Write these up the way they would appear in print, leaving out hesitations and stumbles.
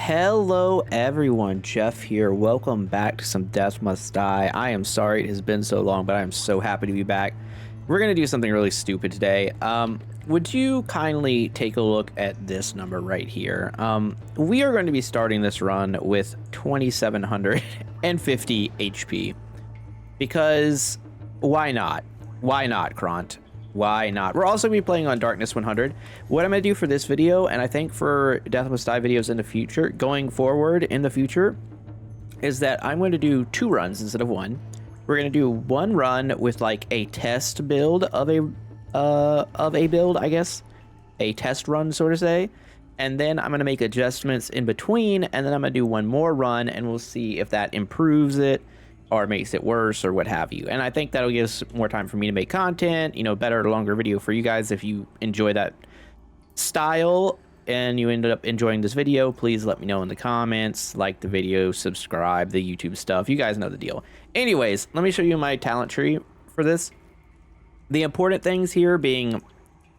Hello everyone, Jeff here. Welcome back to some Death Must Die. I am sorry it has been so long, but I am so happy to be back. We're going to do something really stupid today. Would you kindly take a look at this number right here? We are going to be starting this run with 2,750 HP. Because why not? Why not, KRONT? Why not? We're also going to be playing on Darkness 100. What I'm going to do for this video, and I think for Death Must Die videos in the future, going forward in the future, is that I'm going to do 2 runs instead of 1. We're going to do 1 run with like a test build of a build, I guess. A test run, so to say. And then I'm going to make adjustments in between, and then I'm going to do 1 more run, and we'll see if that improves it or makes it worse or what have you. And I think that'll give us more time for me to make content, you know, better, longer video for you guys. If you enjoy that style and you ended up enjoying this video, please let me know in the comments, like the video, subscribe, the YouTube stuff. You guys know the deal. Anyways, let me show you my talent tree for this. The important things here being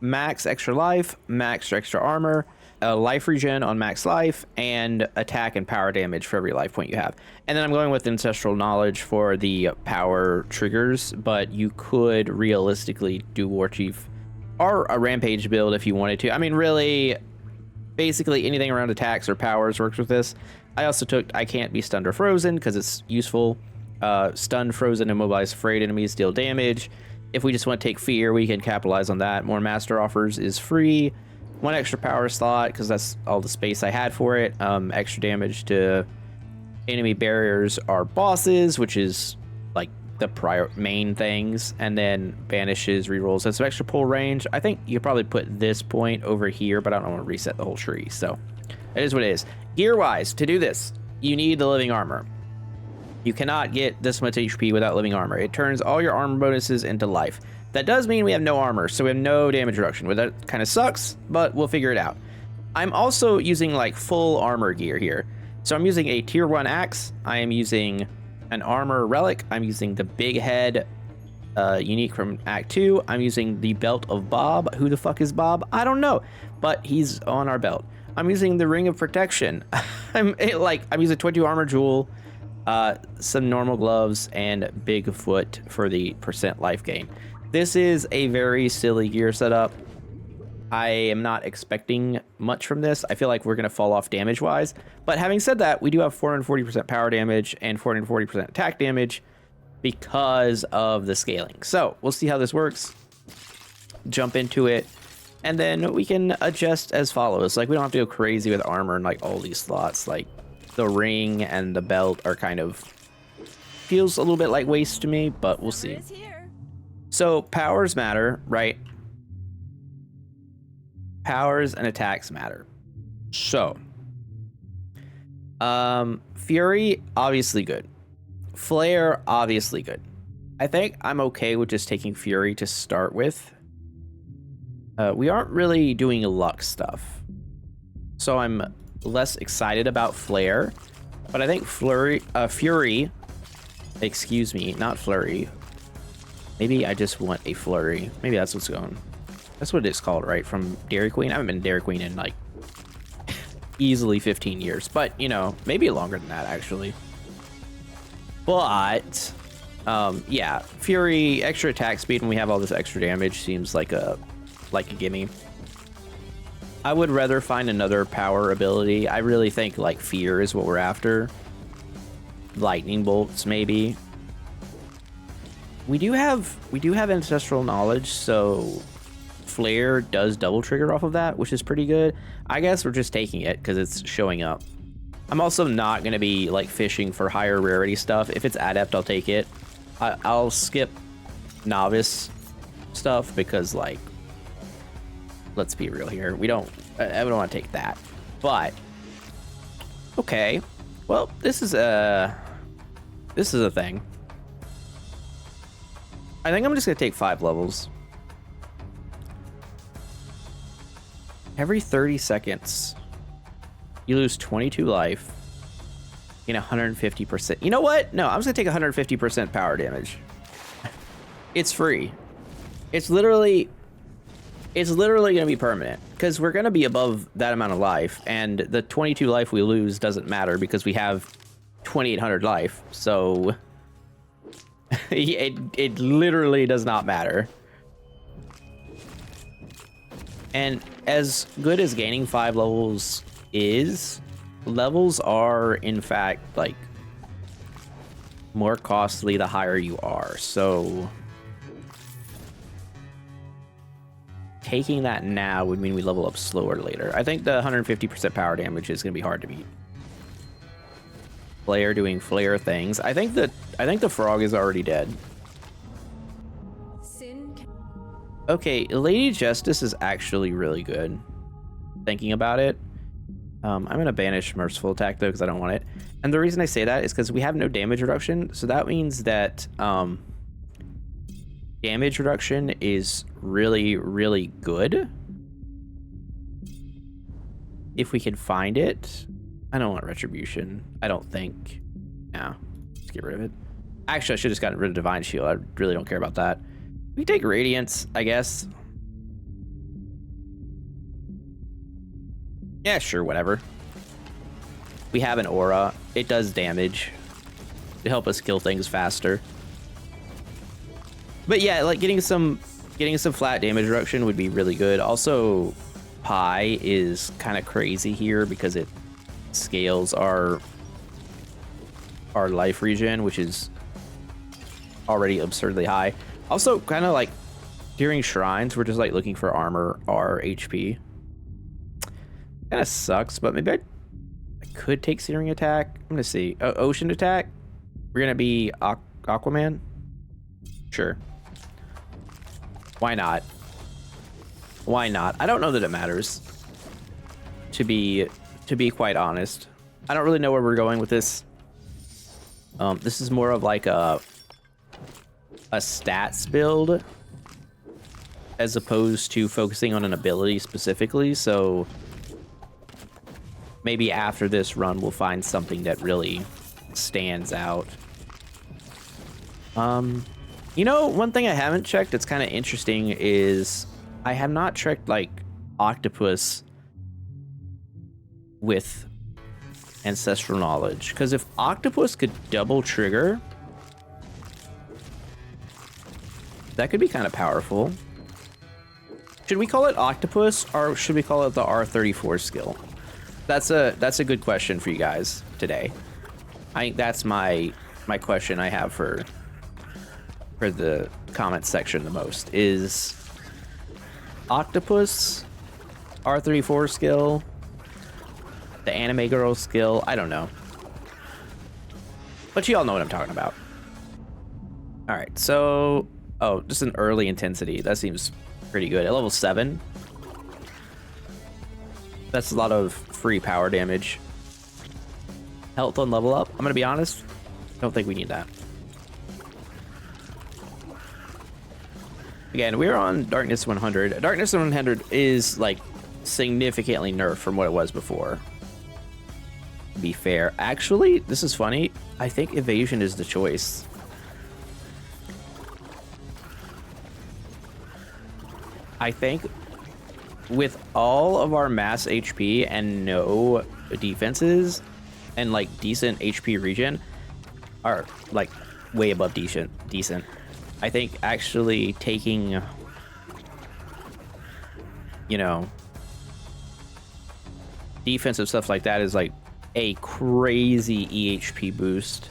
max extra life, max extra armor, life regen on max life, and attack and power damage for every life point you have. And then I'm going with ancestral knowledge for the power triggers, but you could realistically do war chief or a rampage build if you wanted to. I mean, really, basically anything around attacks or powers works with this. I also took I can't be stunned or frozen because it's useful. Stun, frozen, immobilized, afraid enemies deal damage. If we just want to take fear, we can capitalize on that. More master offers is free. 1 extra power slot because that's all the space I had for it. Extra damage to enemy barriers are bosses, which is like the main things, and then banishes rerolls. That's some extra pull range. I think you probably put this point over here, but I don't want to reset the whole tree, so it is what it is. Gear wise, to do this, you need the living armor. You cannot get this much HP without living armor. It turns all your armor bonuses into life. That does mean we have no armor, so we have no damage reduction. Well, that kind of sucks, but we'll figure it out. I'm also using like full armor gear here. So I'm using a tier 1 axe. I am using an armor relic. I'm using the big head unique from Act 2. I'm using the belt of Bob. Who the fuck is Bob? I don't know, but he's on our belt. I'm using the ring of protection. I'm using 22 armor jewel, some normal gloves, and Bigfoot for the % life gain. This is a very silly gear setup. I am not expecting much from this. I feel like we're going to fall off damage-wise. But having said that, we do have 440% power damage and 440% attack damage because of the scaling. So we'll see how this works. Jump into it. And then we can adjust as follows. Like, we don't have to go crazy with armor and like all these slots. Like, the ring and the belt are kind of... feels a little bit like waste to me, but we'll see. So powers matter, right? Powers and attacks matter. So, Fury, obviously good. Flare, obviously good. I think I'm okay with just taking Fury to start with. We aren't really doing luck stuff, so I'm less excited about Flare. But I think Fury, excuse me, not Flurry. Maybe I just want a flurry. Maybe that's what's going. That's what it's called, right? From Dairy Queen. I haven't been Dairy Queen in like easily 15 years, but you know, maybe longer than that actually. But yeah, Fury, extra attack speed when we have all this extra damage seems like a gimme. I would rather find another power ability. I really think like fear is what we're after. Lightning bolts maybe. We do have ancestral knowledge, so flare does double trigger off of that, which is pretty good. I guess we're just taking it because it's showing up. I'm also not going to be like fishing for higher rarity stuff. If it's adept, I'll take it. I'll skip novice stuff because, like, let's be real here. I don't want to take that. But okay, well, this is a thing. I think I'm just going to take 5 levels. Every 30 seconds, you lose 22 life in 150%. You know what? No, I'm just going to take 150% power damage. It's free. It's literally going to be permanent. because we're gonna be above that amount of life, and the 22 life we lose doesn't matter because we have 2,800 life. So it literally does not matter. And as good as gaining 5 levels is, levels are in fact like more costly the higher you are. So taking that now would mean we level up slower later. I think the 150% power damage is going to be hard to beat. Flare doing flare things. I think the frog is already dead. Okay, Lady Justice is actually really good. Thinking about it. I'm going to banish Merciful Attack, though, because I don't want it. And the reason I say that is because we have no damage reduction. So that means that damage reduction is really, really good. If we can find it. I don't want Retribution. I don't think. No. Let's get rid of it. Actually, I should have just gotten rid of Divine Shield. I really don't care about that. We take Radiance, I guess. Yeah, sure, whatever. We have an aura. It does damage to help us kill things faster. But yeah, like getting some flat damage reduction would be really good. Also, Pi is kind of crazy here because it scales our life regen, which is already absurdly high. Also, kind of like during shrines, we're just like looking for armor or HP. Kind of sucks, but maybe I could take Searing Attack. I'm gonna see. Ocean Attack. We're gonna be Aquaman. Sure. Why not? Why not? I don't know that it matters. To be quite honest, I don't really know where we're going with this. This is more of like a stats build as opposed to focusing on an ability specifically. So maybe after this run, we'll find something that really stands out. You know, one thing I haven't checked that's kind of interesting is I have not checked like Octopus with Ancestral Knowledge, because if Octopus could double trigger, that could be kind of powerful. Should we call it Octopus or should we call it the R34 skill? That's a good question for you guys today. I think that's my question I have for the comment section the most is Octopus, R34 skill, the anime girl skill. I don't know, but you all know what I'm talking about. All right, so just an early intensity. That seems pretty good at level 7. That's a lot of free power damage. Health on level up. I'm gonna be honest, don't think we need that. Again, we're on Darkness 100. Darkness 100 is like significantly nerfed from what it was before. To be fair, actually, this is funny. I think evasion is the choice. I think with all of our mass HP and no defenses and like decent HP regen are like way above decent. I think actually taking, you know, defensive stuff like that is like a crazy EHP boost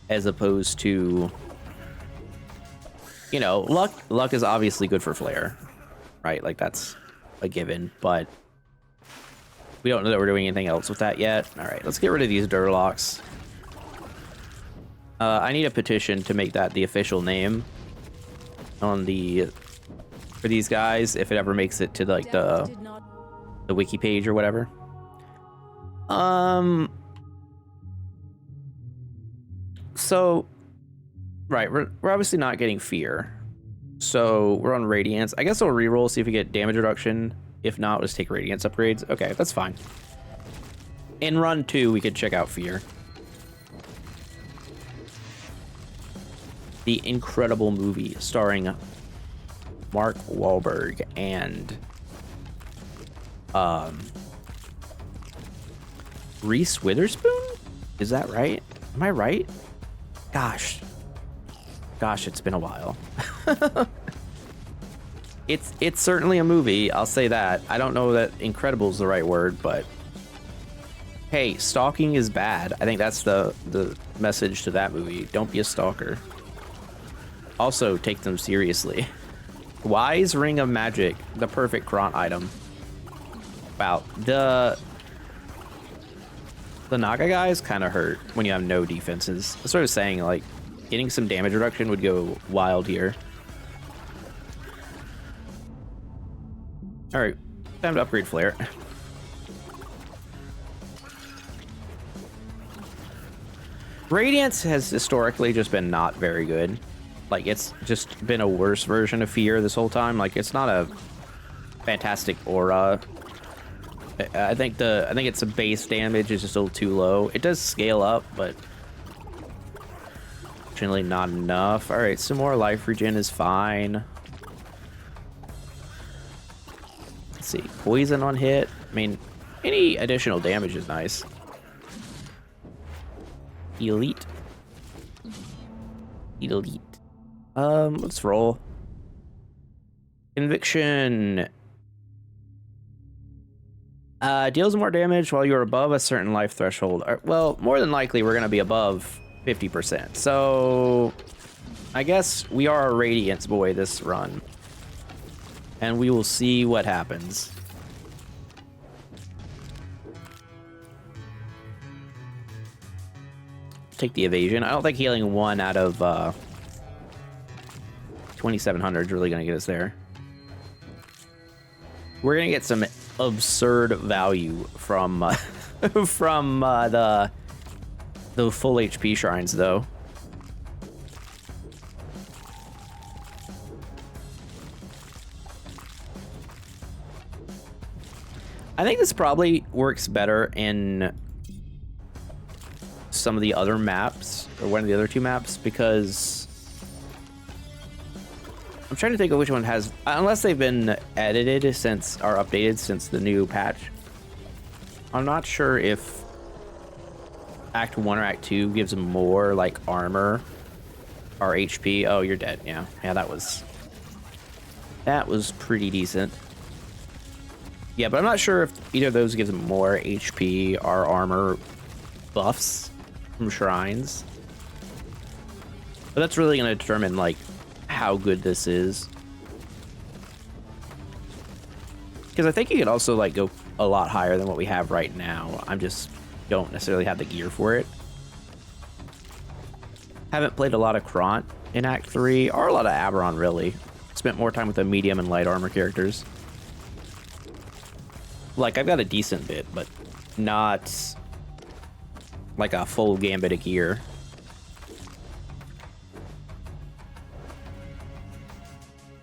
as opposed to, you know, luck is obviously good for flare, right? Like that's a given, but we don't know that we're doing anything else with that yet. All right, let's get rid of these Durlocks. I need a petition to make that the official name on for these guys if it ever makes it to like the wiki page or whatever. So right, we're obviously not getting fear, so we're on Radiance. I guess I'll reroll, see if we get damage reduction. If not, let's take Radiance upgrades. Okay, that's fine. In run 2, we could check out fear. The incredible movie starring Mark Wahlberg and Reese Witherspoon? Is that right? Am I right? Gosh, it's been a while. It's certainly a movie, I'll say that. I don't know that incredible is the right word, but hey, stalking is bad. I think that's the message to that movie. Don't be a stalker. Also, take them seriously. Wise Ring of Magic, the perfect KRONT item. Wow, the Naga guys kind of hurt when you have no defenses. I was sort of saying, like, getting some damage reduction would go wild here. All right, time to upgrade Flare. Radiance has historically just been not very good. Like, it's just been a worse version of Fear this whole time. Like, it's not a fantastic aura. I think its base damage is just a little too low. It does scale up, but generally not enough. All right, some more life regen is fine. Let's see, poison on hit. I mean, any additional damage is nice. Elite. Let's roll. Conviction. Deals more damage while you're above a certain life threshold. Well, more than likely we're gonna be above 50%. So I guess we are a Radiance boy this run. And we will see what happens. Take the evasion. I don't think healing 1 out of 2,700 is really going to get us there. We're going to get some absurd value from from the full HP shrines, though. I think this probably works better in some of the other maps, or one of the other 2 maps, because I'm trying to think of which one has, unless they've been edited since, or updated since the new patch. I'm not sure if Act 1 or Act 2 gives more, like, armor or HP. Oh, you're dead. Yeah, that was pretty decent. Yeah, but I'm not sure if either of those gives more HP or armor buffs from shrines. But that's really going to determine, like, how good this is. Because I think you could also, like, go a lot higher than what we have right now. I just don't necessarily have the gear for it. Haven't played a lot of KRONT in Act 3, or a lot of Aberon, really. Spent more time with the medium and light armor characters. Like, I've got a decent bit, but not like a full gambit of gear.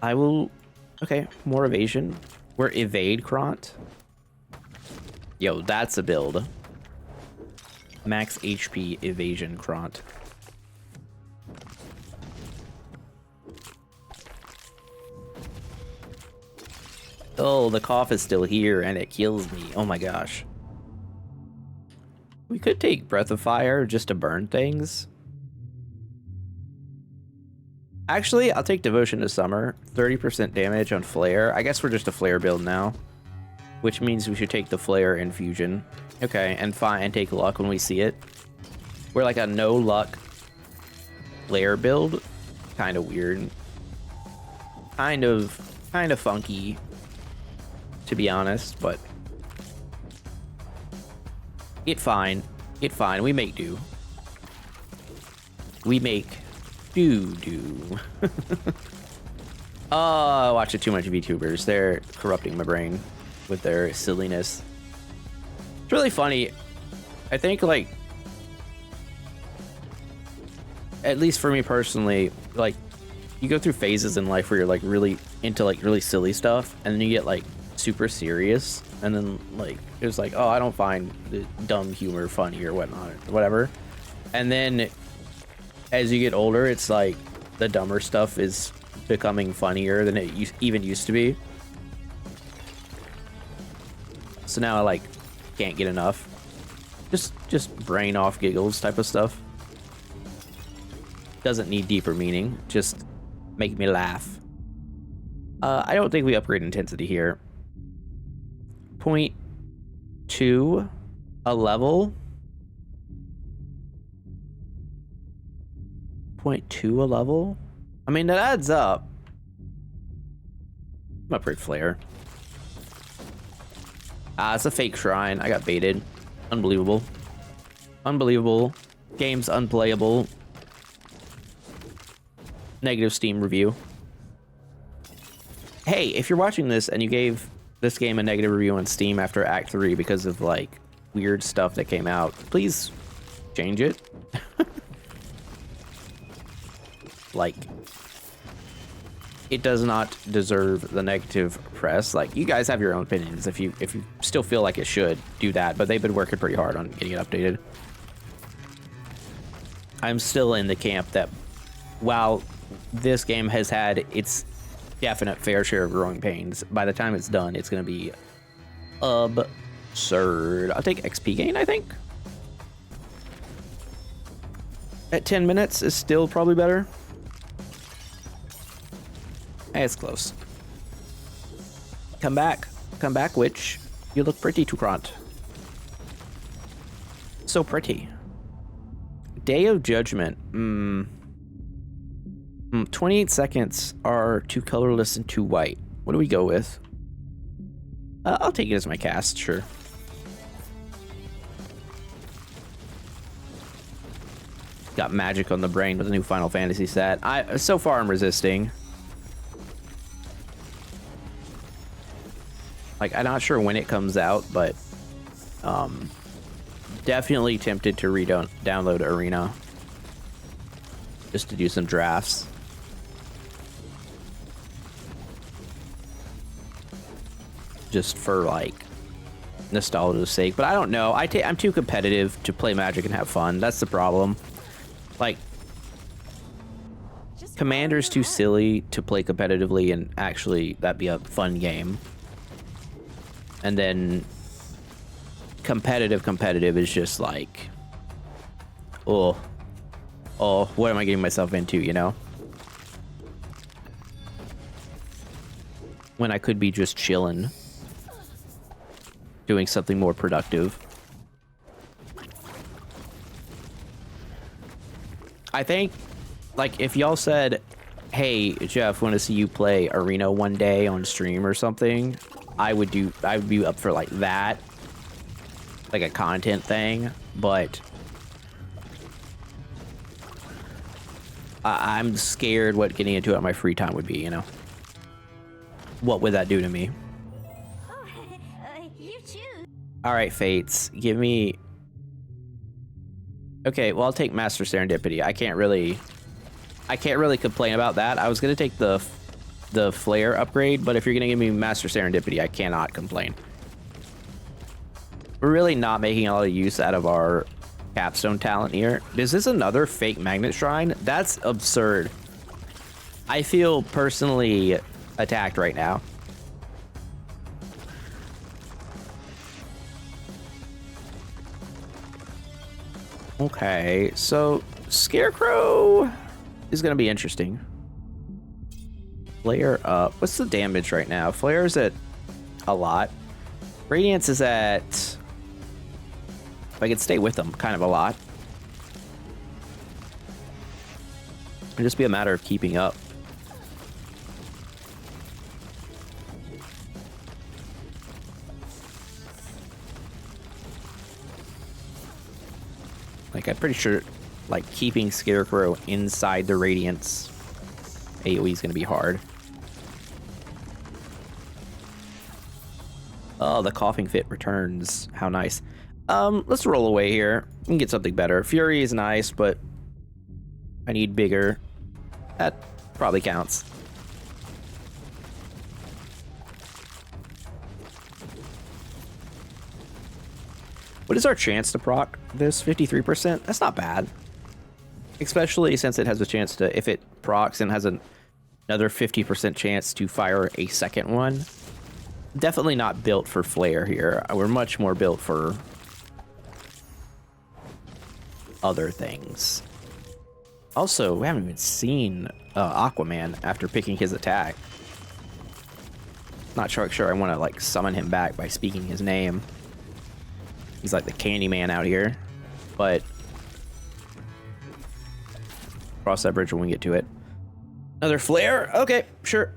I will... Okay, more evasion. We're evade KRONT. Yo, that's a build. Max HP evasion KRONT. Oh, the cough is still here and it kills me. Oh my gosh. We could take Breath of Fire just to burn things. Actually, I'll take Devotion to Summer. 30% damage on Flare. I guess we're just a Flare build now. Which means we should take the Flare Infusion. Okay, and take luck when we see it. We're like a no luck Flare build. Kind of weird. Kind of funky, to be honest, but it fine. We make do. We make do. Oh, I watch too much VTubers. They're corrupting my brain with their silliness. It's really funny. I think, like, at least for me personally, like, you go through phases in life where you're like really into like really silly stuff, and then you get like super serious, and then like it was like, oh, I don't find the dumb humor funny or whatnot, or whatever. And then as you get older, it's like the dumber stuff is becoming funnier than it even used to be. So now I like can't get enough. Just brain off giggles type of stuff. Doesn't need deeper meaning. Just make me laugh. I don't think we upgrade intensity here. 0.2 a level. 0.2 a level. I mean, that adds up. Upgrade flare. It's a fake shrine. I got baited. Unbelievable. Unbelievable. Game's unplayable. Negative Steam review. Hey, if you're watching this and you gave this game a negative review on Steam after Act 3 because of, like, weird stuff that came out, please change it. Like, it does not deserve the negative press. Like, you guys have your own opinions. If you still feel like it should, do that. But they've been working pretty hard on getting it updated. I'm still in the camp that while this game has had its definite fair share of growing pains, by the time it's done, it's going to be absurd. I'll take XP gain, I think. At 10 minutes is still probably better. Hey, it's close. Come back, witch. You look pretty to KRONT. So pretty. Day of Judgment. 28 seconds are too colorless and too white. What do we go with? I'll take it as my cast, sure. Got magic on the brain with a new Final Fantasy set. So far I'm resisting. Like, I'm not sure when it comes out, but definitely tempted to download Arena just to do some drafts. Just for, like, nostalgia's sake. But I don't know. I'm too competitive to play Magic and have fun. That's the problem. Like, Commander's too silly to play competitively, and actually that'd be a fun game. And then competitive is just like, oh, what am I getting myself into, you know? When I could be just chilling, doing something more productive. I think, like, if y'all said, hey, Jeff, want to see you play Arena one day on stream or something, I would be up for, like, that. Like a content thing, but I'm scared what getting into it on my free time would be, you know? What would that do to me? You choose. Alright, Fates, give me... Okay, well, I'll take Master Serendipity. I can't really complain about that. I was gonna take the Flare upgrade, but if you're gonna give me Master Serendipity, I cannot complain. We're really not making a lot of use out of our capstone talent here. Is this another fake magnet shrine? That's absurd. I feel personally attacked right now. Okay, so Scarecrow is gonna be interesting. Flare up. What's the damage right now? Flare's at a lot. Radiance is at, if I could stay with them, kind of a lot. It'll just be a matter of keeping up. Like, I'm pretty sure, like, keeping Scarecrow inside the Radiance AoE is going to be hard. Oh, the coughing fit returns. How nice. Let's roll away here and get something better. Fury is nice, but I need bigger. That probably counts. What is our chance to proc this? 53%? That's not bad. Especially since it has a chance to, if it procs and has another 50% chance to fire a second one. definitely not built for flare here. We're much more built for other things. Also, we haven't even seen Aquaman after picking his attack. Not sure I want to like summon him back by speaking his name. He's like the Candyman out here, but cross that bridge when we get to it. Another flare? Okay, sure.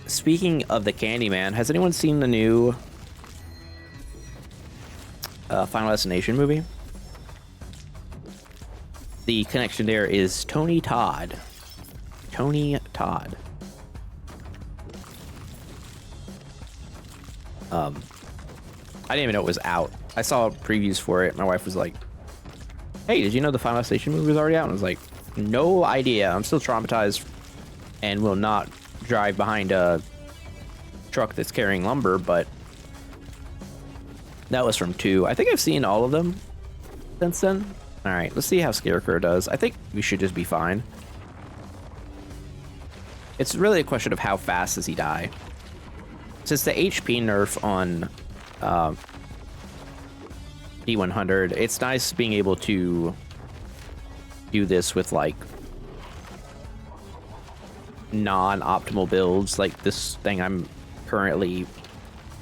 Speaking of the Candyman, has anyone seen the new Final Destination movie? The connection there is Tony Todd. Tony Todd. I didn't even know it was out. I saw previews for it. My wife was like, hey, did you know the Final Destination movie was already out? And I was like, no idea. I'm still traumatized and will not drive behind a truck that's carrying lumber, but that was from 2. I think I've seen all of them since then. All right, let's see how Scarecrow does. I think we should just be fine. It's really a question of how fast does he die. Since the HP nerf on D100, it's nice being able to do this with like non-optimal builds, like this thing I'm currently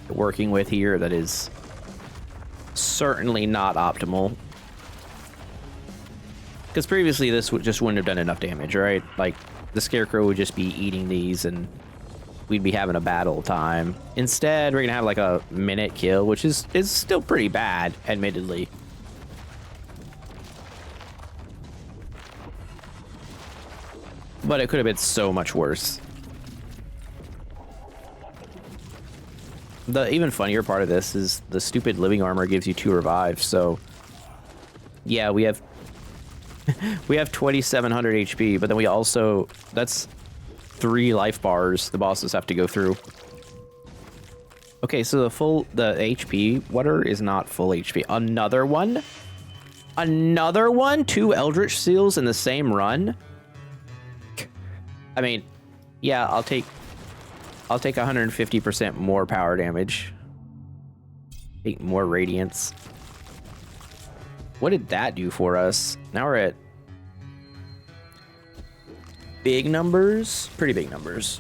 working with here that is certainly not optimal. Because previously this just wouldn't have done enough damage, right? Like the Scarecrow would just be eating these and we'd be having a battle time. Instead, we're gonna have like a minute kill, which is still pretty bad, admittedly. But it could have been so much worse. The even funnier part of this is the stupid living armor gives you 2 revives, so yeah, we have we have 2700 HP, but then we also, that's 3 life bars the bosses have to go through. Okay, so the HP water is not full HP. Another one? Another one? 2 Eldritch Seals in the same run? I mean, yeah, I'll take 150% more power damage. Take more radiance. What did that do for us? Now we're at big numbers, pretty big numbers.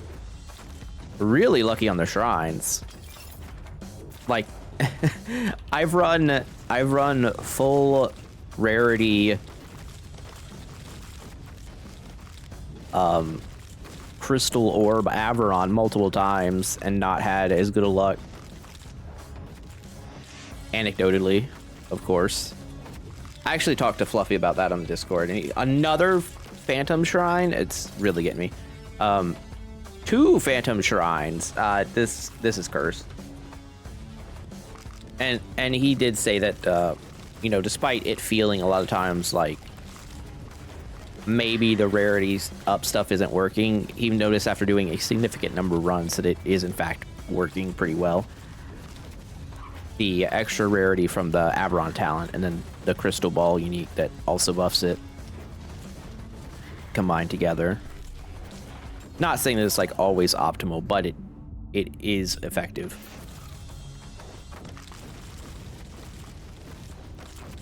Really lucky on the shrines. Like, I've run full rarity crystal orb Averon multiple times and not had as good a luck. Anecdotally, of course. I actually talked to Fluffy about that on the Discord, and another Phantom Shrine. It's really getting me. 2 Phantom Shrines. This is cursed. And he did say that you know, despite it feeling a lot of times like maybe the rarities up stuff isn't working, he noticed after doing a significant number of runs that it is in fact working pretty well. The extra rarity from the Averon talent and then the crystal ball unique that also buffs it combined together. Not saying that it's like always optimal, but it is effective.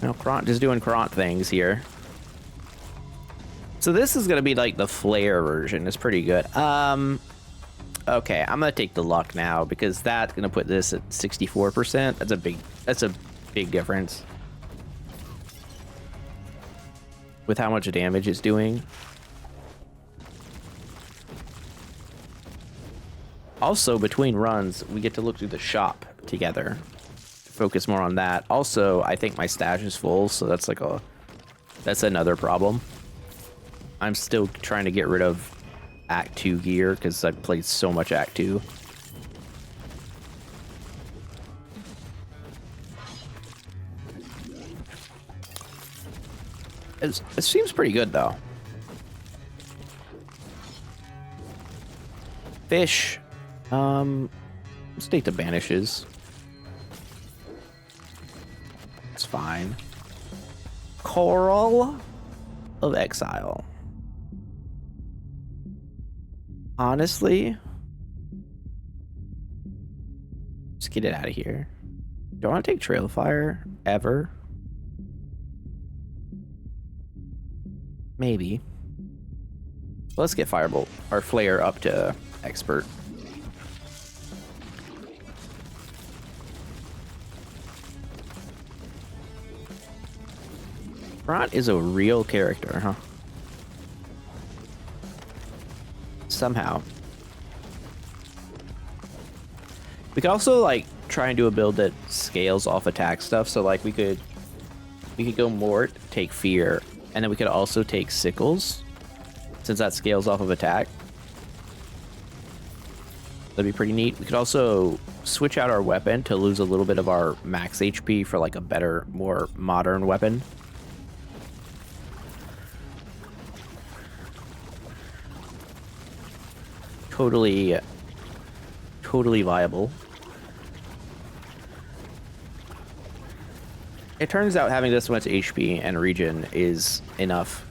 Now KRONT is doing KRONT things here. So this is gonna be like the flare version. It's pretty good. Okay, I'm gonna take the luck now because that's gonna put this at 64%. That's a big difference with how much damage it's doing. Also, between runs, we get to look through the shop together. Focus more on that. Also, I think my stash is full, so that's another problem. I'm still trying to get rid of Act 2 gear because I've played so much Act 2. It seems pretty good though. Fish. Let's take the banishes. It's fine. Coral of Exile. Honestly, Get it out of here. Do I want to take Trail of Fire ever? Maybe. Let's get Firebolt or Flare up to Expert. KRONT is a real character, huh? Somehow. We could also like try and do a build that scales off attack stuff. So like we could go Mort, take Fear, and then we could also take Sickles, since that scales off of attack. That'd be pretty neat. We could also switch out our weapon to lose a little bit of our max HP for like a better, more modern weapon. Totally viable. It turns out having this much HP and regen is enough.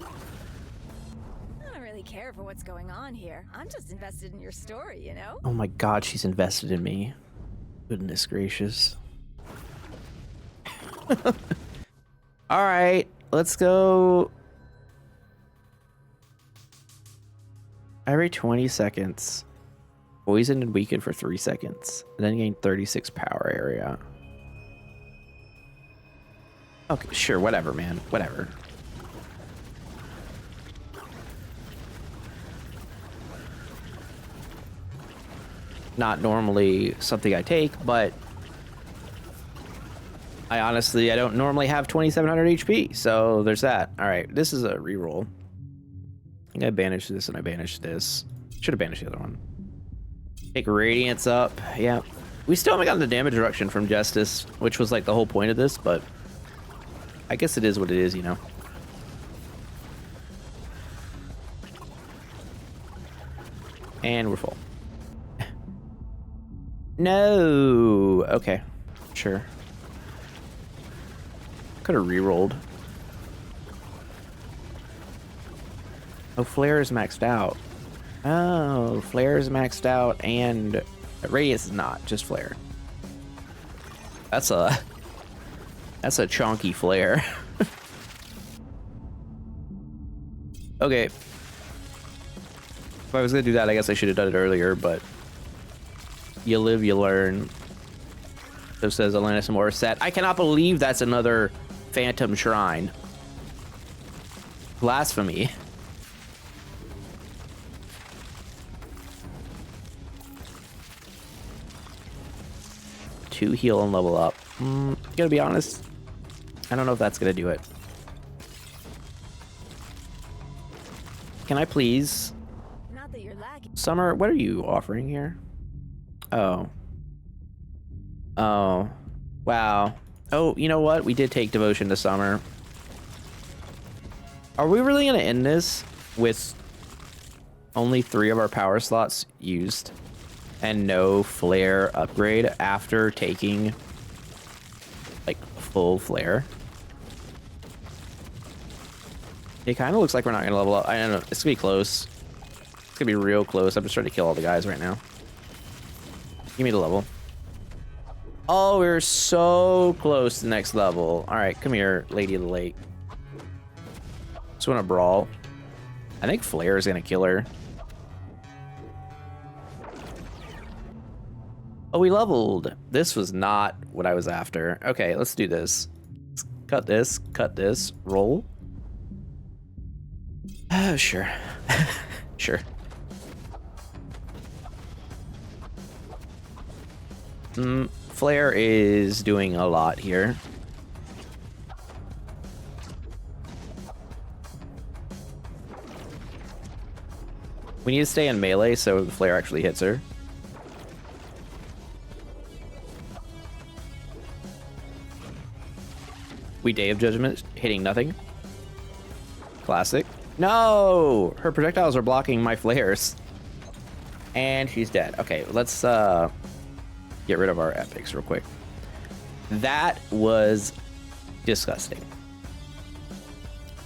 I don't really care for what's going on here. I'm just invested in your story, you know? Oh my god, she's invested in me. Goodness gracious. Alright, let's go. Every 20 seconds. Poison and weaken for 3 seconds. And then gain 36 power area. Okay, sure, whatever, man. Whatever. Not normally something I take, but I don't normally have 2700 HP, so there's that. Alright, this is a reroll. I think I banished this and I banished this. Should have banished the other one. Take Radiance up. Yeah. We still haven't gotten the damage reduction from Justice, which was like the whole point of this, but I guess it is what it is, you know. And we're full. No. Okay. Sure. Could have re-rolled. Oh, Flare is maxed out. Oh, Flare is maxed out and Radiance is not, just Flare. That's a chunky Flare. Okay. If I was gonna do that, I guess I should have done it earlier, but you live, you learn. So says Alanis Morissette. I cannot believe that's another Phantom Shrine. Blasphemy. To heal and level up. Gonna be honest, I don't know if that's gonna do it. Can I please? Not that you're lacking. Summer, what are you offering here? Oh. Oh. Wow. Oh, you know what? We did take Devotion to Summer. Are we really gonna end this with only 3 of our power slots used? And no Flare upgrade after taking like full Flare. It kind of looks like we're not gonna level up. I don't know. It's gonna be close. It's gonna be real close. I'm just trying to kill all the guys right now. Give me the level. Oh, we're so close to the next level. All right, come here, Lady of the Lake. Just want to brawl. I think Flare is gonna kill her. Oh, we leveled. This was not what I was after. Okay, let's do this. Let's cut this, roll. Sure. Sure. Flare is doing a lot here. We need to stay in melee so the Flare actually hits her. We Day of Judgment, hitting nothing. Classic. No! Her projectiles are blocking my flares. And she's dead. Okay, let's get rid of our epics real quick. That was disgusting.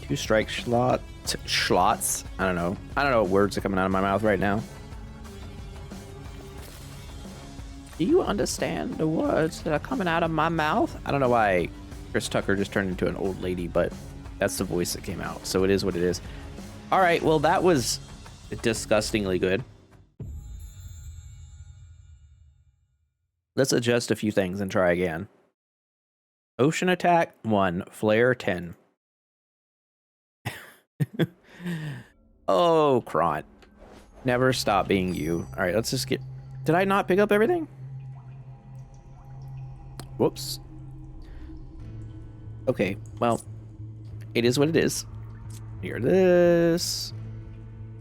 2 strike schlots. I don't know what words are coming out of my mouth right now. Do you understand the words that are coming out of my mouth? I don't know why Chris Tucker just turned into an old lady, but that's the voice that came out. So it is what it is. All right, well, that was disgustingly good. Let's adjust a few things and try again. Ocean attack 1, flare 10. Oh, KRONT. Never stop being you. All right, let's just get... Did I not pick up everything? Whoops. Okay, well, it is what it is. Here, this.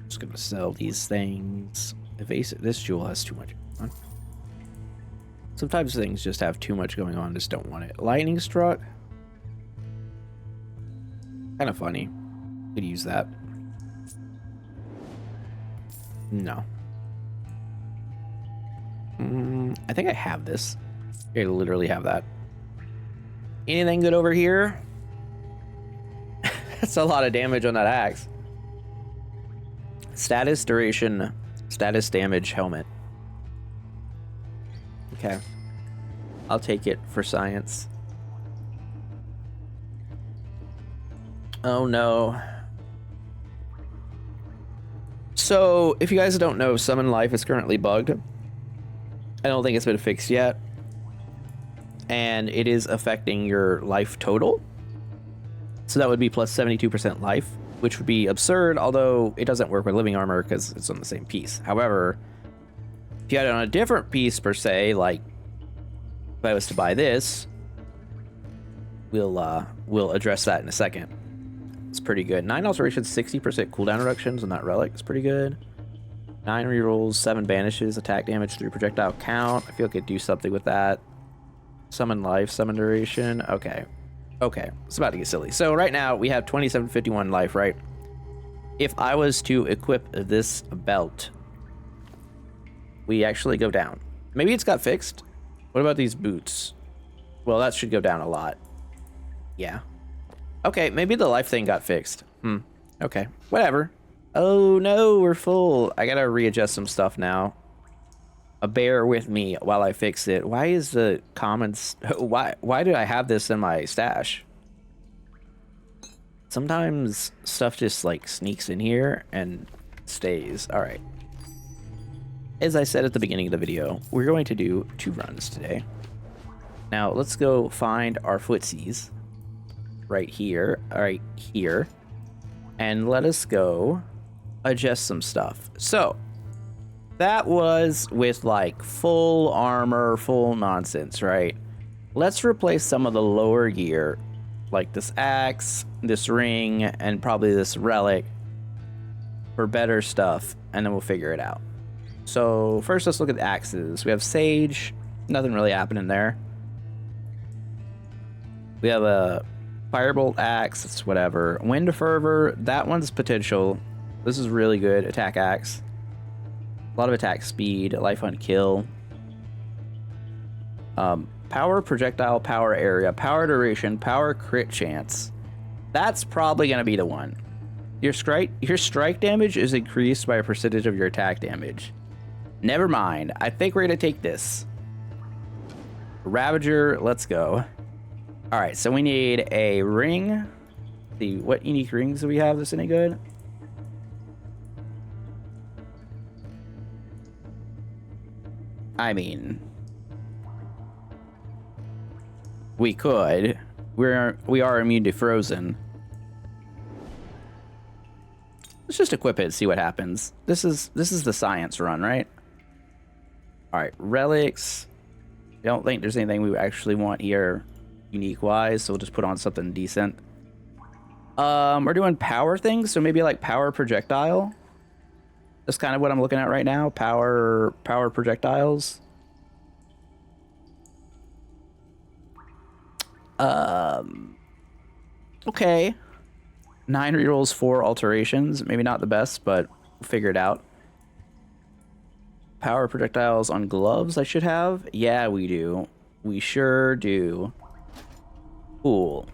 Just gonna sell these things. Evasive. This jewel has too much going on. Sometimes things just have too much going on. Just don't want it. Lightning struck. Kind of funny. Could use that. No. I think I have this. I literally have that. Anything good over here? That's a lot of damage on that axe. Status, duration, status, damage, helmet. Okay. I'll take it for science. Oh no. So, if you guys don't know, Summon Life is currently bugged. I don't think it's been fixed yet. And it is affecting your life total. So that would be plus 72% life, which would be absurd, although it doesn't work with living armor because it's on the same piece. However, if you had it on a different piece per se, like if I was to buy this, we'll address that in a second. It's pretty good. 9 alterations, 60% cooldown reductions on that relic. It's pretty good. 9 rerolls, 7 banishes, attack damage, 3 projectile count. I feel like I could do something with that. Summon life, summon duration. Okay. Okay. It's about to get silly. So right now we have 2751 life, right? If I was to equip this belt, we actually go down. Maybe it's got fixed. What about these boots? Well, that should go down a lot. Yeah. Okay, maybe the life thing got fixed. Okay, whatever. Oh no, we're full. I gotta readjust some stuff now. Bear with me while I fix it. Why is the comments... Why do I have this in my stash? Sometimes stuff just like sneaks in here and stays. All right. As I said at the beginning of the video, we're going to do 2 runs today. Now let's go find our footsies. Right here, and let us go adjust some stuff. So that was with like full armor, full nonsense, right? Let's replace some of the lower gear, like this axe, this ring, and probably this relic for better stuff, and then we'll figure it out. So first, let's look at the axes. We have sage, nothing really happening there. We have a Firebolt axe, it's whatever. Wind fervor, that one's potential. This is really good. Attack axe. A lot of attack speed, life on kill. Power projectile, power area, power duration, power crit chance. That's probably gonna be the one. Your strike damage is increased by a percentage of your attack damage. Never mind. I think we're gonna take this. Ravager, let's go. All right, so we need a ring. Let's see, what unique rings do we have that's any good? I mean, we could. We are immune to frozen. Let's just equip it and see what happens. This is the science run, right? All right, relics. I don't think there's anything we actually want here. Unique wise, so we'll just put on something decent. We're doing power things, so maybe like power projectile. That's kind of what I'm looking at right now. Power projectiles. Okay. 9 rerolls, 4 alterations. Maybe not the best, but we'll figure it out. Power projectiles on gloves I should have. Yeah, we do. We sure do. Cool.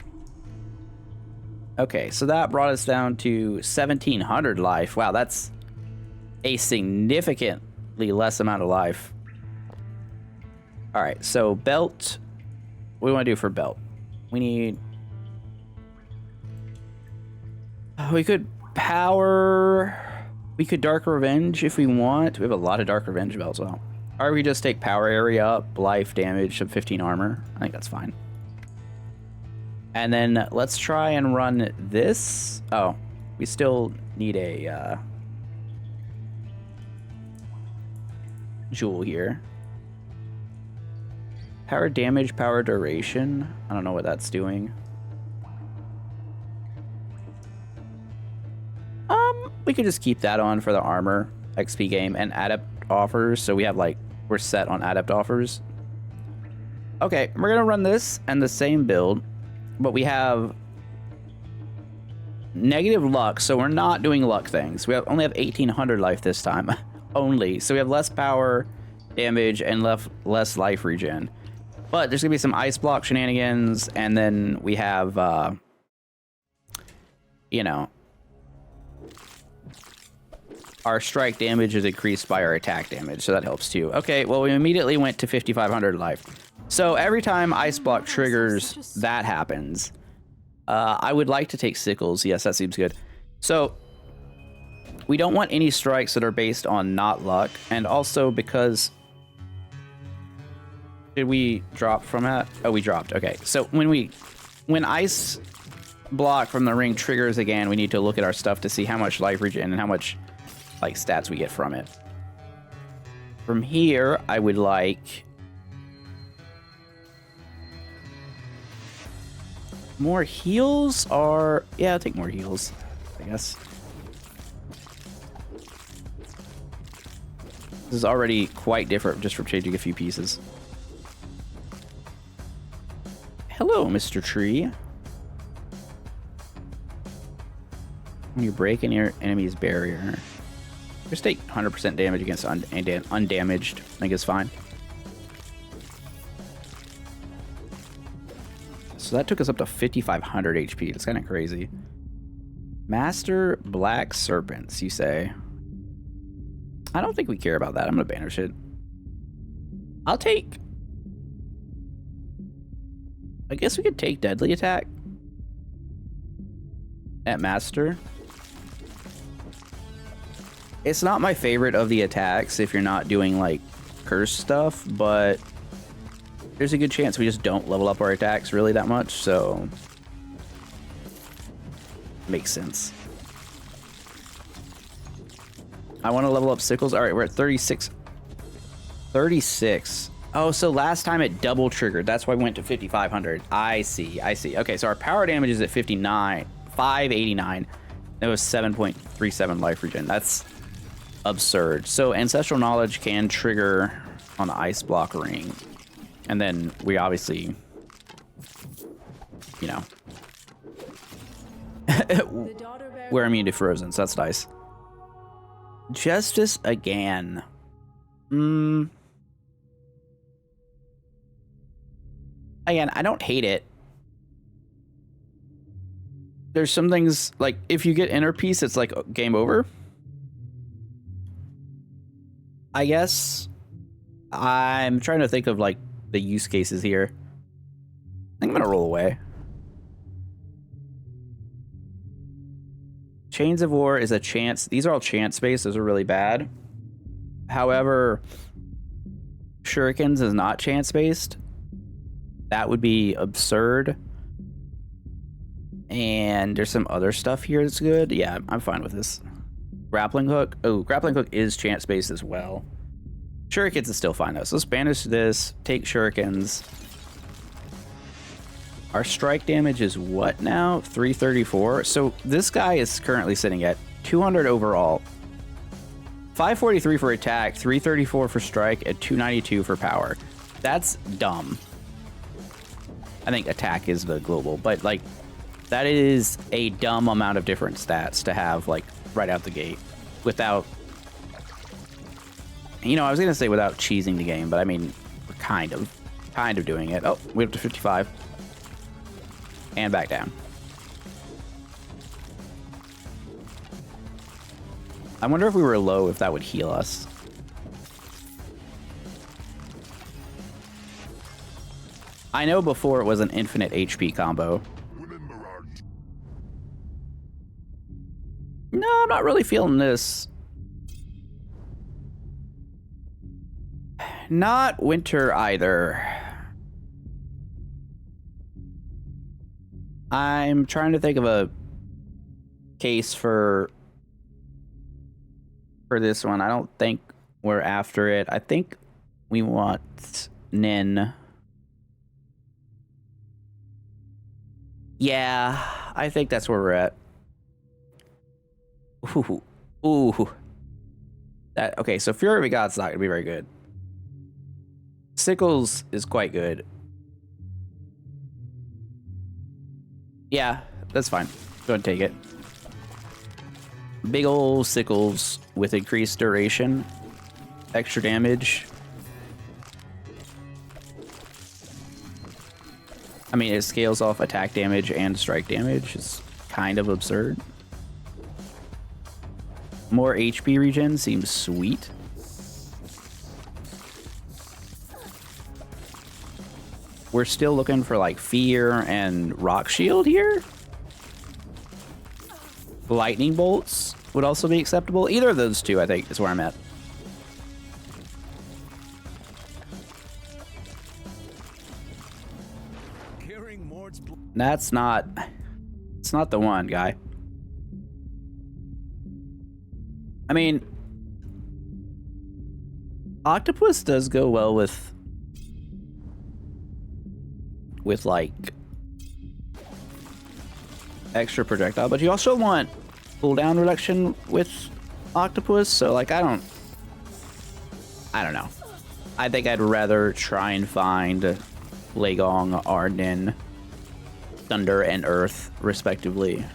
Okay, so that brought us down to 1700 life. Wow, that's a significantly less amount of life. All right, so belt. What do we want to do for belt? We need... we could power... We could Dark Revenge if we want. We have a lot of Dark Revenge belts out. Or we just take power area up, life damage, some 15 armor. I think that's fine. And then let's try and run this. Oh, we still need a jewel here. Power damage, power duration. I don't know what that's doing. We could just keep that on for the armor XP game and adept offers. So we have like, we're set on adept offers. Okay, we're gonna run this and the same build, but we have negative luck, so we're not doing luck things. We only have 1800 life this time, only. So we have less power damage and less life regen. But there's gonna be some ice block shenanigans, and then we have, you know, our strike damage is increased by our attack damage, so that helps too. Okay, well, we immediately went to 5500 life. So every time ice block triggers, that happens. I would like to take sickles. Yes, that seems good. So we don't want any strikes that are based on not luck, and also because... Did we drop from that? Oh, we dropped. Okay, so when ice block from the ring triggers again, we need to look at our stuff to see how much life regen and how much like stats we get from it. From here, I would like more heals, or yeah, I'll take more heals, I guess. This is already quite different just from changing a few pieces. Hello, Mr. Tree. When you break in your enemy's barrier, just take 100% damage against undamaged. I think it's fine. So that took us up to 5500 HP. It's kind of crazy. Master Black Serpents, you say? I don't think we care about that. I'm gonna banish it. I'll take... I guess we could take Deadly Attack at Master. It's not my favorite of the attacks if you're not doing like curse stuff, but there's a good chance we just don't level up our attacks really that much, so makes sense. I want to level up sickles. All right, we're at 36. 36. Oh, so last time it double triggered. That's why we went to 5500. I see. I see. Okay, so our power damage is at 589. It was 7.37 life regen. That's absurd. So ancestral knowledge can trigger on the ice block ring, and then we obviously, you know, we're immune to frozen, so that's nice. Justice again. Again, I don't hate it. There's some things, like, if you get inner peace, it's like game over. I guess I'm trying to think of, like, the use cases here. I think I'm gonna roll away. Chains of War is a chance. These are all chance based. Those are really bad. However, Shurikens is not chance based. That would be absurd. And there's some other stuff here that's good. Yeah, I'm fine with this. Grappling Hook. Oh, Grappling Hook is chance based as well. Shurikens is still fine though. So let's banish this. Take Shurikens. Our strike damage is what now? 334. So this guy is currently sitting at 200 overall. 543 for attack, 334 for strike, and 292 for power. That's dumb. I think attack is the global, but like that is a dumb amount of different stats to have like right out the gate without, you know, I was gonna say without cheesing the game, but I mean we're kind of doing it. Oh, we have to 55 and back down. I wonder if we were low if that would heal us. I know before it was an infinite HP combo. No, I'm not really feeling this. Not winter either. I'm trying to think of a case for this one. I don't think we're after it. I think we want Nin. Yeah, I think that's where we're at. Ooh. Ooh. Okay, so Fury of the Gods not gonna be very good. Sickles is quite good. Yeah, that's fine. Go ahead and take it. Big ol' sickles with increased duration, extra damage. I mean, it scales off attack damage and strike damage. It's kind of absurd. More HP regen seems sweet. We're still looking for like Fear and Rock Shield here. Lightning bolts would also be acceptable. Either of those two, I think, is where I'm at. That's not... It's not the one, guy. I mean... Octopus does go well with like extra projectile, but you also want cooldown reduction with Octopus, so like I don't know. I think I'd rather try and find Legong, Arden, Thunder, and Earth, respectively.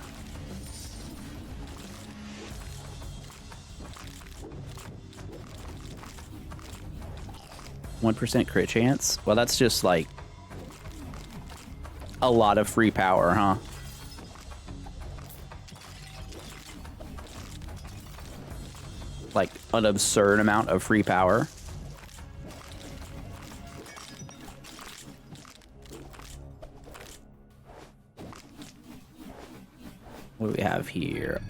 %1 crit chance? Well, that's just like a lot of free power, huh? Like an absurd amount of free power. What do we have here?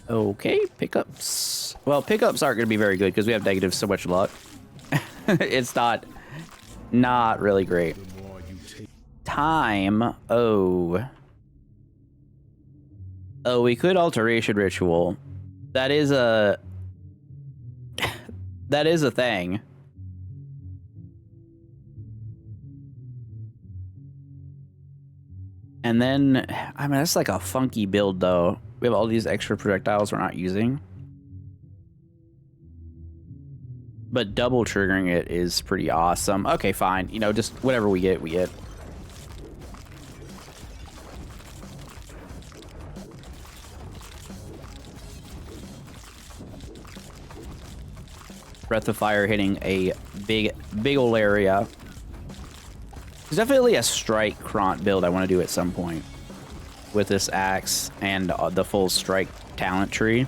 Okay, pickups. Well, pickups aren't going to be very good because we have negative so much luck. It's not really great. Time. Oh, we could Alteration Ritual. That is a thing. And then, I mean, that's like a funky build, though. We have all these extra projectiles we're not using. But double triggering it is pretty awesome. Okay, fine. You know, just whatever we get, we get. Breath of Fire hitting a big ol' area. There's definitely a strike KRONT build I want to do at some point with this axe and the full strike talent tree.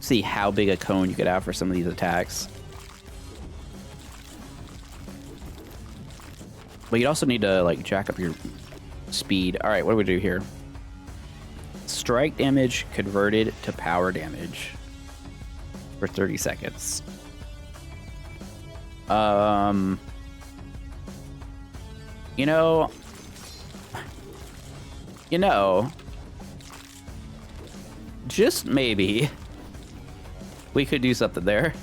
See how big a cone you could have for some of these attacks. But you'd also need to like jack up your speed. All right, what do we do here? Strike damage converted to power damage for 30 seconds. You know, just maybe we could do something there.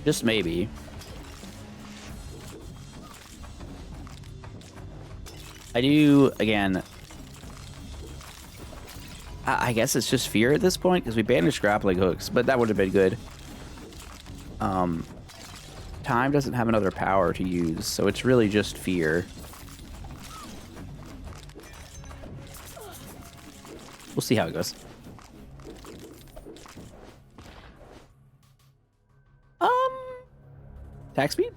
Just maybe. I do, again, I guess it's just fear at this point because we banished grappling hooks, but that would have been good. Time doesn't have another power to use, so it's really just fear. We'll see how it goes. Attack speed?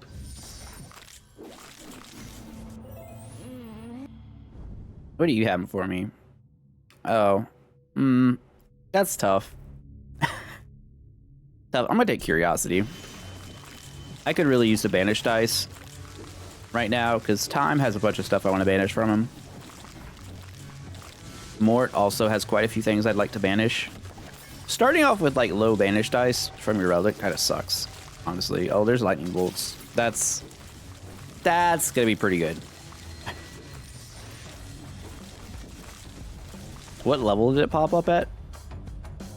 What are you having for me? Oh. That's tough. Tough. I'm gonna take curiosity. I could really use the banish dice right now, because Time has a bunch of stuff I want to banish from him. Mort also has quite a few things I'd like to banish. Starting off with, like, low banish dice from your relic kind of sucks, honestly. Oh, there's lightning bolts. That's gonna be pretty good. What level did it pop up at?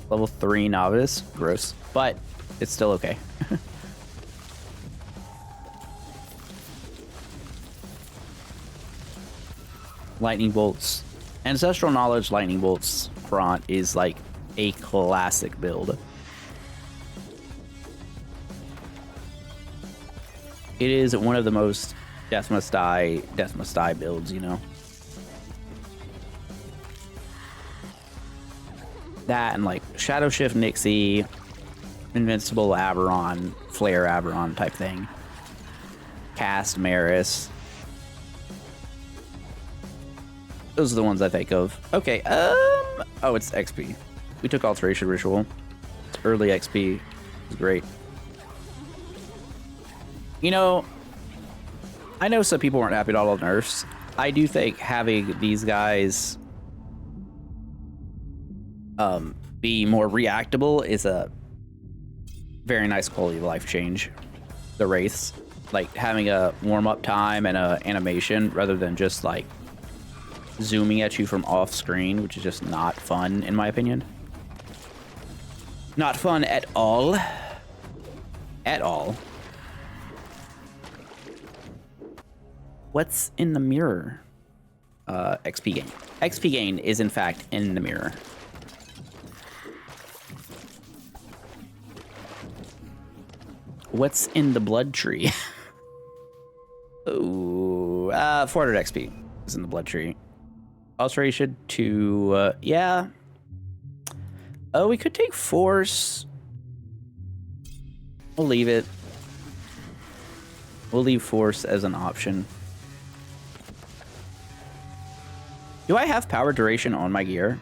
Level 3 novice. Gross. But it's still okay. Lightning bolts. Ancestral knowledge lightning bolts KRONT is like a classic build. It is one of the most death must die builds, you know. That and like Shadow Shift Nixie, Invincible Aberon, Flare Aberon type thing. Cast Maris. Those are the ones I think of. Okay, oh, it's XP. We took Alteration Ritual. It's early XP. It's great. You know, I know some people weren't happy at all the nerfs. I do think having these guys be more reactable is a very nice quality of life change. The Wraiths. Like, having a warm-up time and a animation rather than just, like, zooming at you from off screen, which is just not fun, in my opinion. Not fun at all. At all. What's in the mirror? XP gain. XP gain is, in fact, in the mirror. What's in the blood tree? Ooh, 400 XP is in the blood tree. Alteration to, yeah. Oh, we could take Force. We'll leave it. We'll leave Force as an option. Do I have power duration on my gear?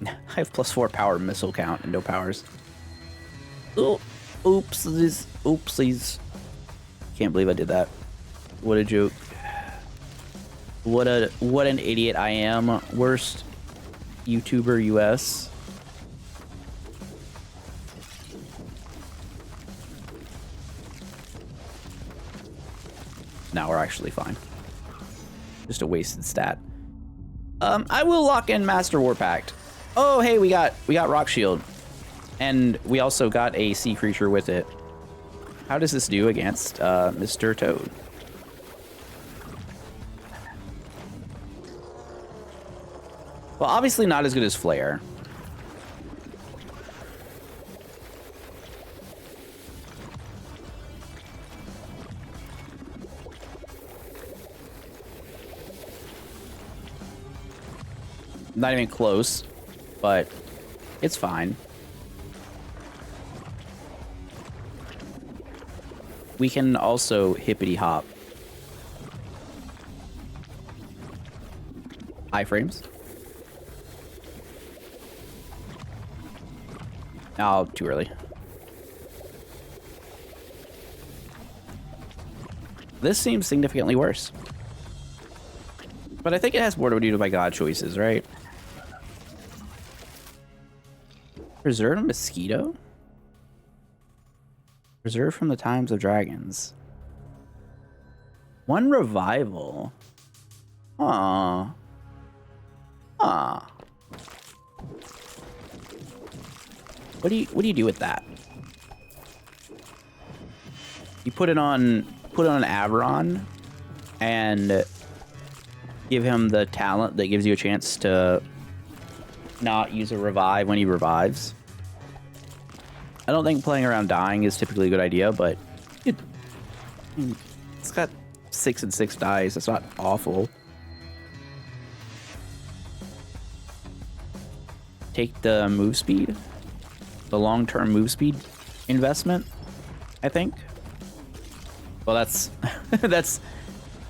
I have +4 power missile count and no powers. Oh, oopsies. Oopsies. Can't believe I did that. What a joke. What an idiot I am. Worst YouTuber US. Now we're actually fine. Just a wasted stat. I will lock in Master War Pact. Oh, hey, we got Rock Shield. And we also got a sea creature with it. How does this do against Mr. Toad? Well, obviously not as good as Flare. Not even close, but it's fine. We can also hippity hop. Iframes. Oh, too early. This seems significantly worse. But I think it has more to do with my god choices, right? Preserve a mosquito? Preserve from the times of dragons. 1 revival. Aww. Aww. What do you do with that? You put it on Averon and give him the talent that gives you a chance to not use a revive when he revives. I don't think playing around dying is typically a good idea, but it's got 6 and 6 dice. It's not awful. Take the move speed. The long-term move speed investment, I think. Well, that's that's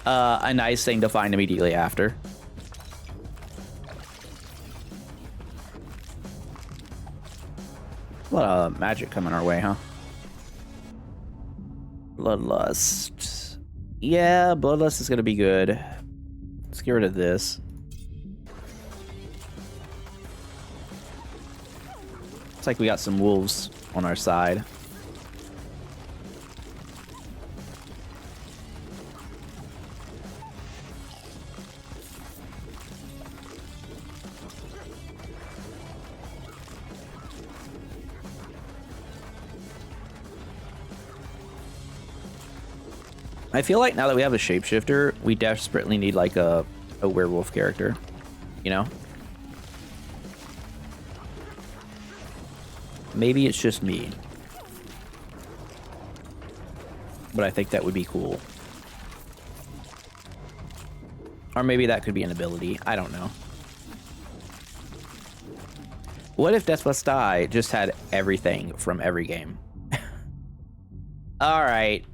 a nice thing to find immediately after. A lot of magic coming our way, huh? Bloodlust. Yeah, Bloodlust is gonna be good. Let's get rid of this. Looks like we got some wolves on our side. I feel like now that we have a shapeshifter, we desperately need like a werewolf character, you know? Maybe it's just me, but I think that would be cool. Or maybe that could be an ability. I don't know. What if Death Must Die just had everything from every game? All right.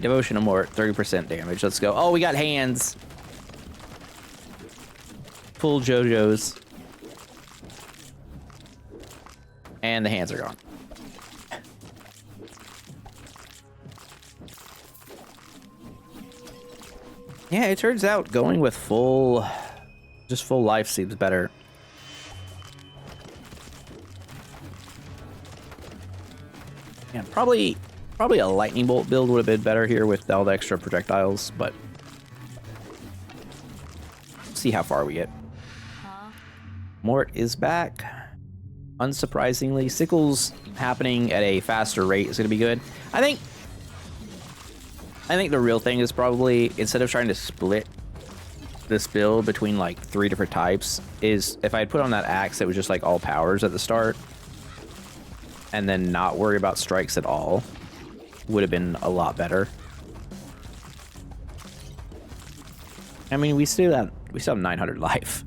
Devotion to Mort, 30% damage. Let's go. Oh, we got hands. Full JoJo's. And the hands are gone. Yeah, it turns out going with just full life seems better. Yeah, probably a lightning bolt build would have been better here with all the extra projectiles, but see how far we get. Mort is back. Unsurprisingly, sickles happening at a faster rate is going to be good. I think the real thing is probably, instead of trying to split this build between like 3 different types, is if I had put on that axe that was just like all powers at the start and then not worry about strikes at all, would have been a lot better. I mean, we still have 900 life.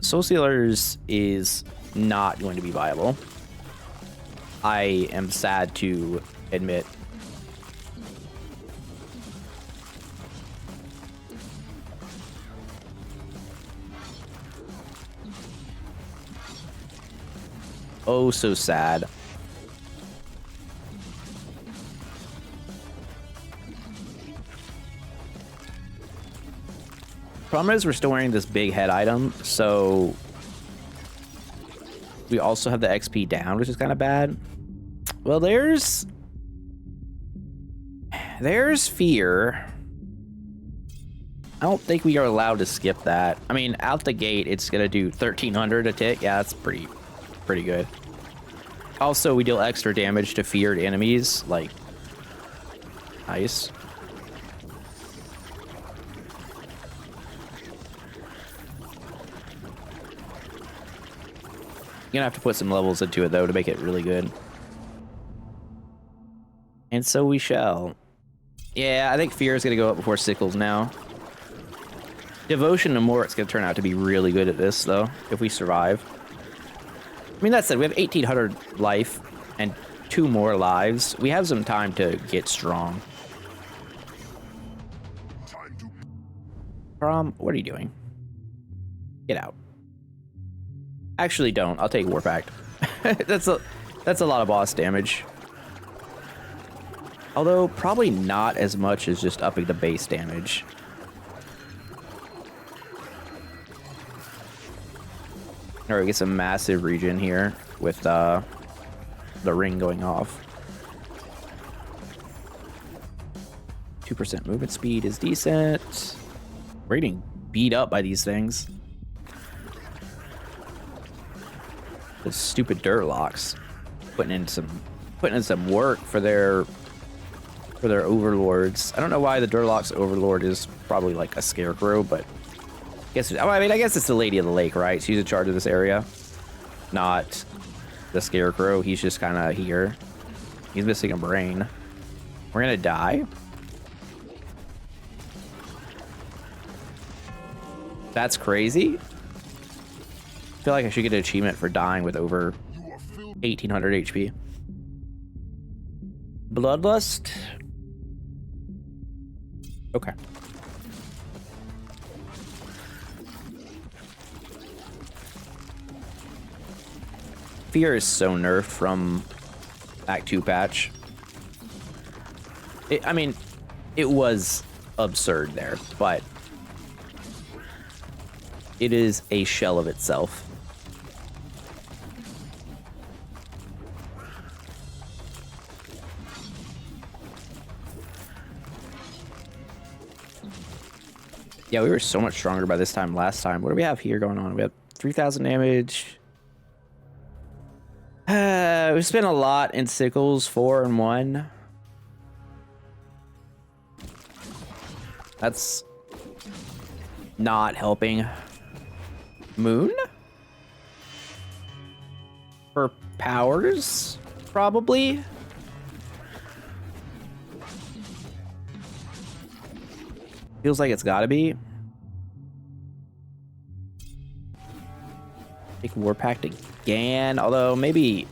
Soul Stealers is not going to be viable. I am sad to admit. Oh, so sad. Problem is we're still wearing this big head item, so we also have the XP down, which is kind of bad. Well, there's fear. I don't think we are allowed to skip that. I mean, out the gate, it's gonna do 1300 a tick. Yeah, that's pretty good. Also, we deal extra damage to feared enemies. Like, nice. You're gonna have to put some levels into it though to make it really good. And so we shall. Yeah, I think fear is gonna go up before sickles now. Devotion to Mort's gonna turn out to be really good at this though, if we survive. I mean, that said, we have 1800 life and 2 more lives. We have some time to get strong. What are you doing? Get out. Actually, don't. I'll take Warpact. That's a lot of boss damage. Although, probably not as much as just upping the base damage. Alright, we get some massive regen here with the ring going off. 2% movement speed is decent. We're getting beat up by these things. The stupid Durlocks putting in some work for their overlords. I don't know why the Durlock's overlord is probably like a scarecrow, but I guess it's the Lady of the Lake, right? She's in charge of this area, not the scarecrow. He's just kind of here. He's missing a brain. We're gonna die. That's crazy. I feel like I should get an achievement for dying with over 1800 HP. Bloodlust. Okay. Fear is so nerfed from Act 2 patch. I mean, it was absurd there, but it is a shell of itself. Yeah, we were so much stronger by this time last time. What do we have here going on? We have 3,000 damage. We spent a lot in sickles, 4 and 1. That's not helping. Moon? For powers, probably. Feels like it's gotta be. Take War Pact again, although maybe,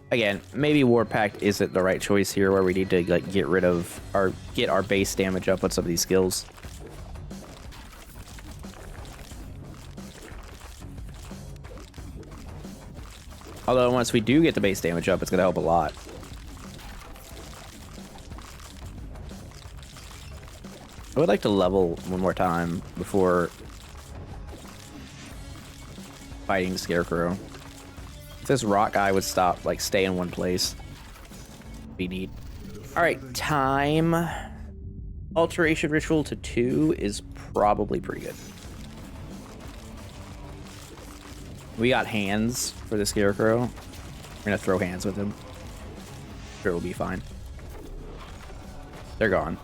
again, maybe War Pact isn't the right choice here, where we need to like get rid of our get our base damage up with some of these skills. Although once we do get the base damage up, it's gonna help a lot. I would like to level one more time before fighting Scarecrow. If this rock guy would stop, like, stay in one place, be neat. All right, time. Alteration Ritual to 2 is probably pretty good. We got hands for the Scarecrow. We're gonna throw hands with him. Sure, we'll be fine. They're gone.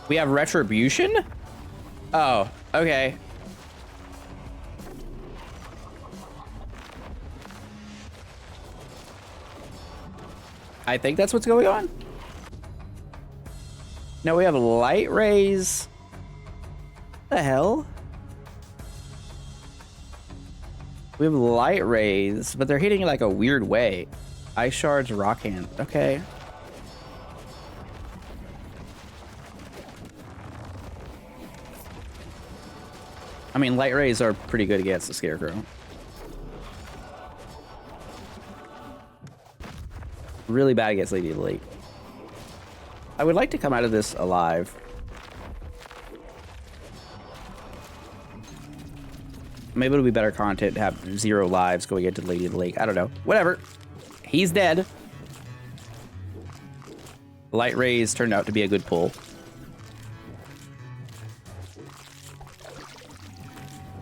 We have Retribution? Oh, okay. I think that's what's going on. No, we have Light Rays. What the hell? We have Light Rays, but they're hitting like a weird way. Ice Shards, Rock Hand. Okay. I mean, Light Rays are pretty good against the Scarecrow. Really bad against Lady of the Lake. I would like to come out of this alive. Maybe it'll be better content to have 0 lives going into Lady of the Lake. I don't know. Whatever. He's dead. Light Rays turned out to be a good pull.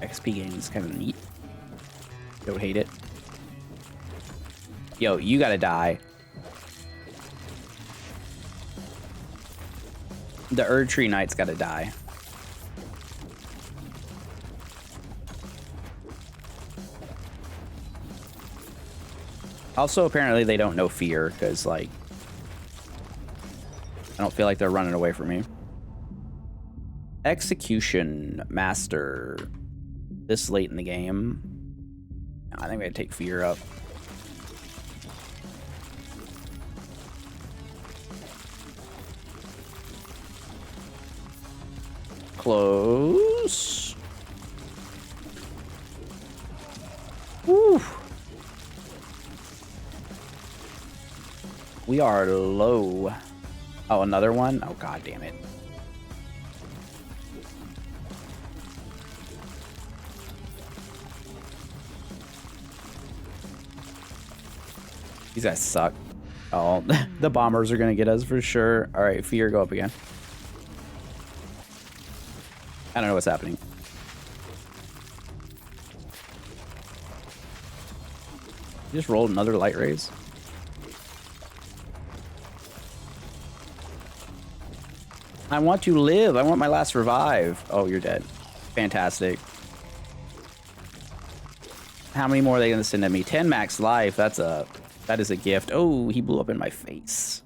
XP gain is kind of neat. Don't hate it. Yo, you gotta die. The Erd Tree Knight's gotta die. Also, apparently they don't know fear, because, like, I don't feel like they're running away from me. Execution Master. This late in the game. I think we gotta take fear up. Close. Woo. We are low. Oh, another one? Oh, god damn it. These guys suck. Oh, the bombers are gonna get us for sure. All right, fear, go up again. I don't know what's happening. You just rolled another Light Rays. I want to live. I want my last revive. Oh, you're dead. Fantastic. How many more are they going to send at me? 10 max life. That is a gift. Oh, he blew up in my face.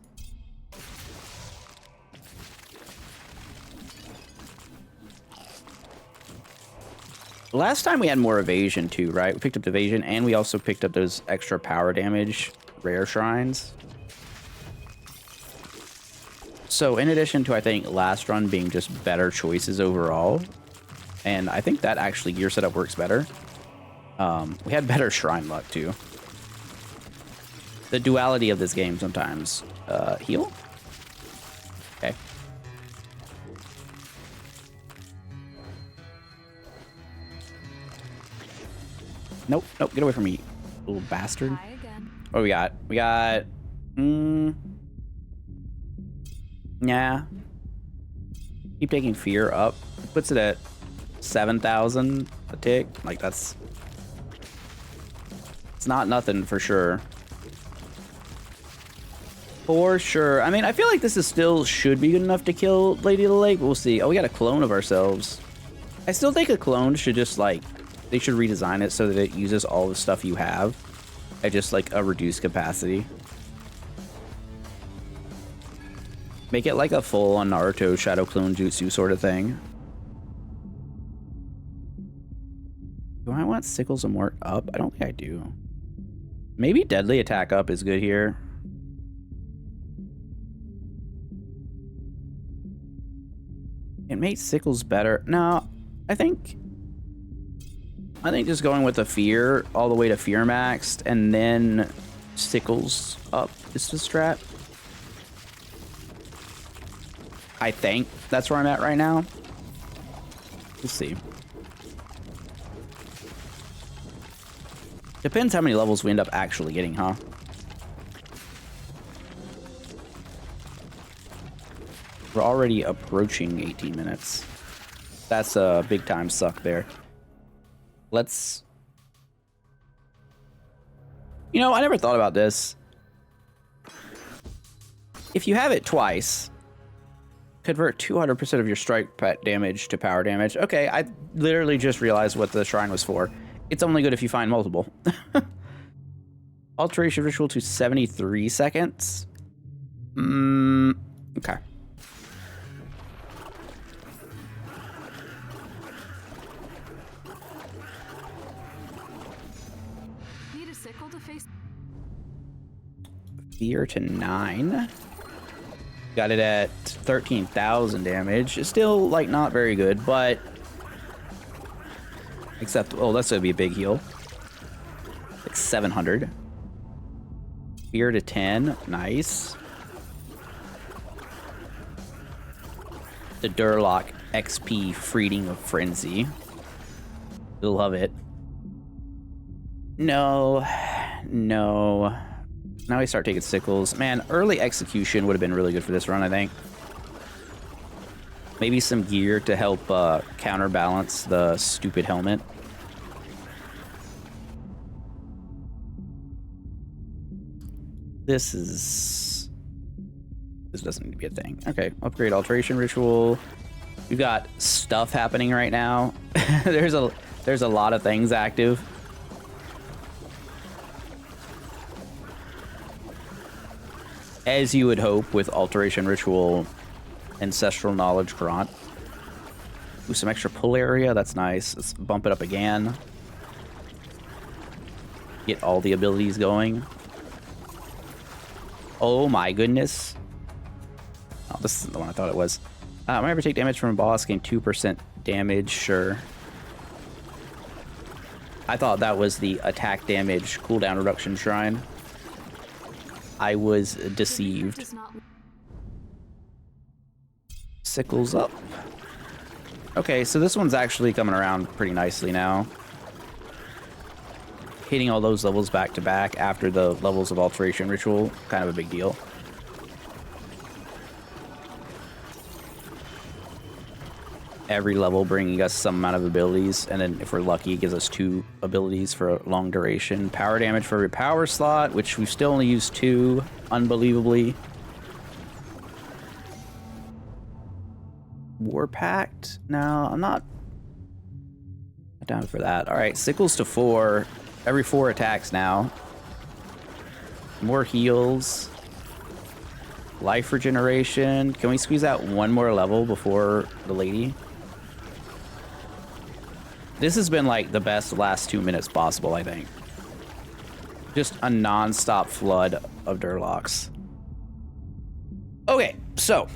Last time we had more evasion too, right? We picked up evasion and we also picked up those extra power damage rare shrines. So in addition to, I think, last run being just better choices overall And I think that actually gear setup works better. We had better shrine luck too. The duality of this game sometimes. Heal? Okay. Nope, nope, get away from me, little bastard. Hi again. What do we got? We got... yeah. Keep taking fear up. It puts it at 7,000 a tick. Like, that's... it's not nothing for sure. For sure. I mean, I feel like this is still should be good enough to kill Lady of the Lake. We'll see. Oh, we got a clone of ourselves. I still think a clone should just, like... they should redesign it so that it uses all the stuff you have at just, like, a reduced capacity. Make it like a full-on Naruto Shadow Clone Jutsu sort of thing. Do I want Sickles and Mort up? I don't think I do. Maybe Deadly Attack up is good here. It makes Sickles better. No, I think just going with the Fear all the way to Fear maxed and then Sickles up is the strat. I think that's where I'm at right now. We'll see. Depends how many levels we end up actually getting, huh? We're already approaching 18 minutes. That's a big time suck there. Let's... you know, I never thought about this. If you have it twice, convert 200% of your strike damage to power damage. Okay, I literally just realized what the shrine was for. It's only good if you find multiple. Alteration ritual to 73 seconds. Okay. Need a sickle to face. Fear to 9. Got it at 13,000 damage. It's still, like, not very good, but... except, oh, that's gonna be a big heal. Like 700. Fear to 10. Nice. The Durlock XP Freeding of Frenzy. You'll love it. No. No. Now we start taking sickles. Man, early execution would have been really good for this run, I think. Maybe some gear to help counterbalance the stupid helmet. This doesn't need to be a thing. Okay, upgrade alteration ritual. We've got stuff happening right now. there's a lot of things active. As you would hope with alteration ritual, ancestral knowledge, KRONT. Ooh, some extra pull area. That's nice. Let's bump it up again. Get all the abilities going. Oh my goodness. Oh, this isn't the one I thought it was. Whenever take damage from a boss, gain 2% damage. Sure. I thought that was the attack damage cooldown reduction shrine. I was deceived. Sickles up. Okay, so this one's actually coming around pretty nicely now. Hitting all those levels back to back after the levels of alteration ritual, kind of a big deal. Every level bringing us some amount of abilities, and then if we're lucky, it gives us 2 abilities for a long duration. Power damage for every power slot, which we've still only used 2, unbelievably. War Pact? No, I'm not down for that. All right, sickles to 4. Every 4 attacks now. More heals. Life regeneration. Can we squeeze out one more level before the lady? This has been like the best last 2 minutes possible, I think. Just a non-stop flood of Durlocks. Okay, so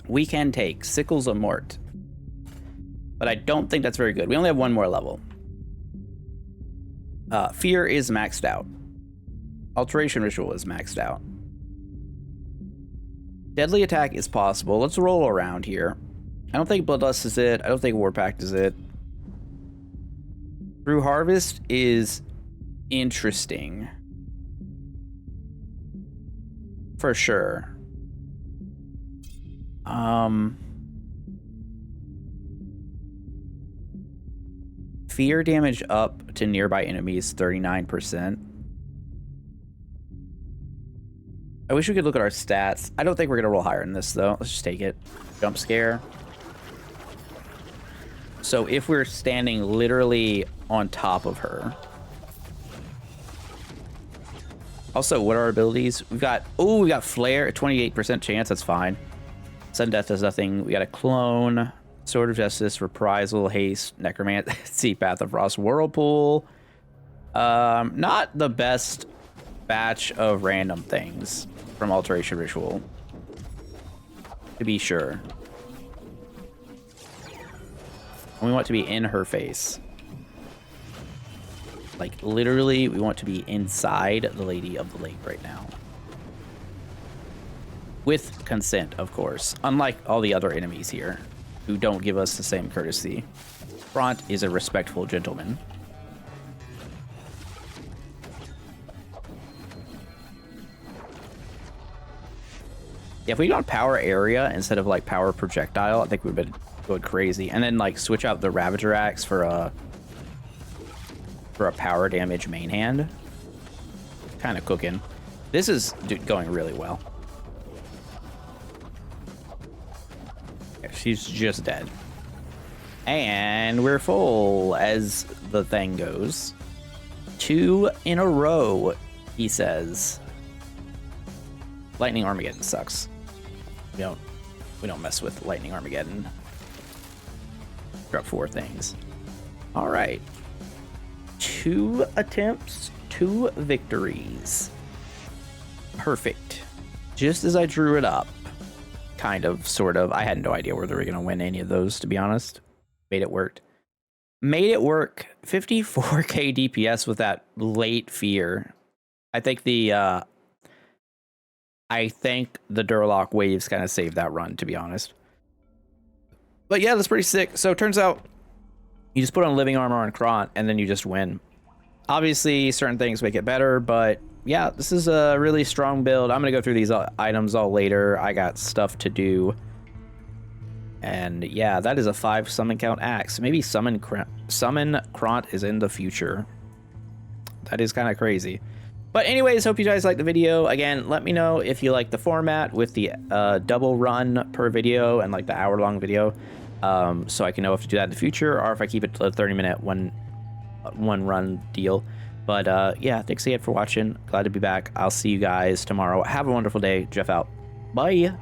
we can take Sickles of Mort. But I don't think that's very good. We only have one more level. Fear is maxed out. Alteration Ritual is maxed out. Deadly Attack is possible. Let's roll around here. I don't think Bloodlust is it. I don't think Warpact is it. Through Harvest is interesting. For sure. Fear damage up to nearby enemies, 39%. I wish we could look at our stats. I don't think we're going to roll higher than this, though. Let's just take it. Jump scare. So if we're standing literally on top of her. Also, what are our abilities? We've got, oh, we got Flare, 28% chance. That's fine. Sudden Death does nothing. We got a Clone, Sword of Justice, Reprisal, Haste, Necromancy, Path of Frost, Whirlpool. Not the best batch of random things from Alteration Ritual, to be sure. And we want to be in her face. Like, literally, we want to be inside the Lady of the Lake right now. With consent, of course. Unlike all the other enemies here, who don't give us the same courtesy. KRONT is a respectful gentleman. Yeah, if we got power area instead of like power projectile, I think we've been going crazy. And then like switch out the Ravager Axe for a power damage main hand. Kind of cooking. This is going really well. Yeah, she's just dead. And we're full, as the thing goes. 2 in a row, he says. Lightning Armageddon sucks. We don't mess with Lightning Armageddon. Drop 4 things. All right. 2 attempts, 2 victories. Perfect. Just as I drew it up. Kind of, sort of. I had no idea whether we were going to win any of those, to be honest. Made it work. Made it work. 54k DPS with that late fear. I think the Durlock waves kind of saved that run, to be honest. But yeah, that's pretty sick. So it turns out you just put on living armor on KRONT and then you just win. Obviously, certain things make it better, but yeah, this is a really strong build. I'm going to go through these items all later. I got stuff to do. And yeah, that is a 5 summon count axe. Maybe summon KRONT is in the future. That is kind of crazy. But anyways, hope you guys liked the video. Again, let me know if you like the format with the double run per video and like the hour-long video, so I can know if to do that in the future or if I keep it to a 30-minute one run deal. But yeah, thanks again for watching. Glad to be back. I'll see you guys tomorrow. Have a wonderful day. Jeff out. Bye.